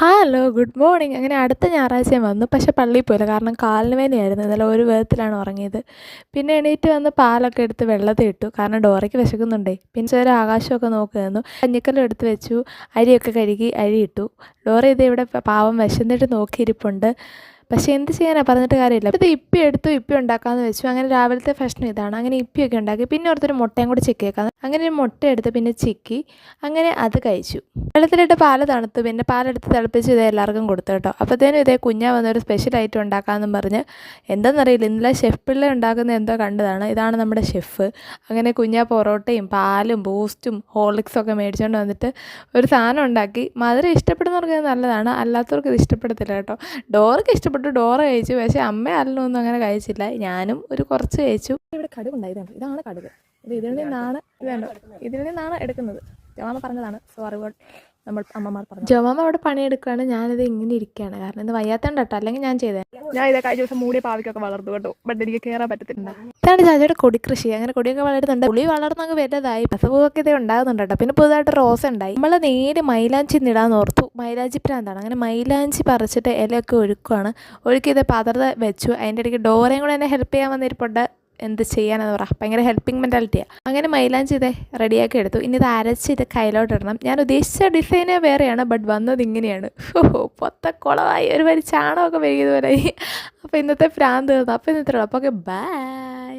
Hello, good morning. അങ്ങനെ അടുത്ത ഞായറാഴ്ചയും വന്നു. പക്ഷേ പള്ളിയിൽ പോയില്ല. കാരണം കാലിന് വേദനയായിരുന്നു. ഇന്നലെ ഒരു വിധത്തിലാണ് ഉറങ്ങിയത്. പിന്നെ എണീറ്റ് വന്ന് പാലൊക്കെ എടുത്ത് വെള്ളത്തിൽ ഇട്ടു. കാരണം ഡോറയ്ക്ക് വിശക്കുന്നുണ്ടേ. പിന്നെ ഇച്ചിരി ആകാശമൊക്കെ നോക്കി നിന്നു. കഞ്ഞിക്കല്ലും എടുത്ത് വെച്ചു. അരിയൊക്കെ കഴുകി അരിയിട്ടു. ഡോറ ഇത് ഇവിടെ പാവം വിശന്നിട്ട് നോക്കിയിരിപ്പുണ്ട്. പക്ഷേ എന്ത് ചെയ്യാനാ, പറഞ്ഞിട്ട് കാര്യമില്ല. ഇത് ഇപ്പി എടുത്തു, ഇപ്പി ഉണ്ടാക്കാമെന്ന് വെച്ചു. അങ്ങനെ രാവിലത്തെ ഭക്ഷണം ഇതാണ്. അങ്ങനെ ഇപ്പിയൊക്കെ ഉണ്ടാക്കി. പിന്നെ ഓർത്തൊരു മുട്ടയും കൂടി ചിക്കിയേക്കാം. അങ്ങനെ ഒരു മുട്ട എടുത്ത് പിന്നെ ചിക്കി അങ്ങനെ അത് കഴിച്ചു. വെള്ളത്തിലിട്ട് പാല് തണുത്തു. പിന്നെ പാലെടുത്ത് തിളപ്പിച്ച് ഇതേ എല്ലാവർക്കും കൊടുത്തു കേട്ടോ. അപ്പോഴത്തേനും ഇതേ കുഞ്ഞാ വന്നൊരു സ്പെഷ്യൽ ഐറ്റം ഉണ്ടാക്കാമെന്നും പറഞ്ഞ്, എന്താണെന്നറിയില്ല, ഇന്നലെ ഷെഫ് പിള്ള ഉണ്ടാക്കുന്ന എന്തോ കണ്ടതാണ്. ഇതാണ് നമ്മുടെ ഷെഫ്. അങ്ങനെ കുഞ്ഞാ പൊറോട്ടയും പാലും ബൂസ്റ്റും ഹോർലിക്സും ഒക്കെ മേടിച്ചുകൊണ്ട് വന്നിട്ട് ഒരു സാധനം ഉണ്ടാക്കി. മധുരം ഇഷ്ടപ്പെടുന്നവർക്ക് നല്ലതാണ്, അല്ലാത്തവർക്ക് ഇത് ഇഷ്ടപ്പെടത്തില്ല കേട്ടോ. ഡോറയ്ക്ക് ഇഷ്ടപ്പെട്ടു, ഡോറ കഴിച്ചു. പക്ഷേ അമ്മ അല്ലൊന്നും അങ്ങനെ കഴിച്ചില്ല. ഞാനും ഒരു കുറച്ച് കഴിച്ചു. ഇവിടെ കടുകുണ്ടായതാണ്. ഇതാണ് കടുക്. ഇതിൽ നിന്നാണ് എടുക്കുന്നത്. ജമാമ പറഞ്ഞതാണ്. സോ അറിവുകൾ നമ്മൾ അമ്മമാർ പറഞ്ഞു. ജമാമ അവിടെ പണിയെടുക്കുകയാണ്. ഞാനിത് ഇങ്ങനെ ഇരിക്കുകയാണ്. കാരണം ഇത് വയ്യാത്തണ്ട് കേട്ടോ, അല്ലെങ്കിൽ ഞാൻ ചെയ്തേ. ഞാൻ ഇതേ കഴിഞ്ഞ ദിവസം മൂടിയ പാവയ്ക്കൊക്കെ വളർന്നു കേട്ടോ. ബട്ട് എനിക്ക് കയറാൻ പറ്റത്തില്ല. ഇതാണ് ചാച്ചയുടെ കൊടിക്കൃഷി. അങ്ങനെ കൊടിയൊക്കെ വളരുന്നുണ്ട്. പുളി വളർന്നങ്ങ് വലുതായി. പസപൂവൊക്കെ ഇത് ഉണ്ടാകുന്നുണ്ട് കേട്ടോ. പിന്നെ പുതുതായിട്ട് റോസ് ഉണ്ടായി. നമ്മൾ നേരെ മൈലാഞ്ചി നിടാന്ന് ഓർത്തു. മൈലാഞ്ചി പ്രാന്താണ്. അങ്ങനെ മൈലാഞ്ചി പറിച്ചിട്ട് ഇലയൊക്കെ ഒഴുക്കുവാണ്. ഒഴുക്കി ഇത് പാത്രത്തിൽ വെച്ചു. അതിൻ്റെ ഇടയ്ക്ക് ഡോറയും കൂടെ എന്നെ ഹെൽപ്പ് ചെയ്യാൻ വന്നിരിപ്പുണ്ട്. എന്ത് ചെയ്യാനെന്ന് പറ, ഭയങ്കര ഹെൽപ്പിംഗ് മെൻറ്റാലിറ്റിയാണ്. അങ്ങനെ മൈലാഞ്ചി ഇതേ റെഡിയാക്കി എടുത്തു. ഇനി ഇത് അരച്ച് ഇത് കയ്യിലോട്ടിടണം. ഞാൻ ഉദ്ദേശിച്ച ഡിസൈന് വേറെയാണ്, ബട്ട് വന്നത് ഇങ്ങനെയാണ്. പൊത്തക്കുളമായി ഒരു വരി ചാണകമൊക്കെ പെയ്യുന്നവരായി. അപ്പോൾ ഇന്നത്തെ പ്രാന്ത് തീർന്നു. അപ്പോൾ ഇന്നത്തെ അപ്പോൾ ഓക്കെ, ബൈ.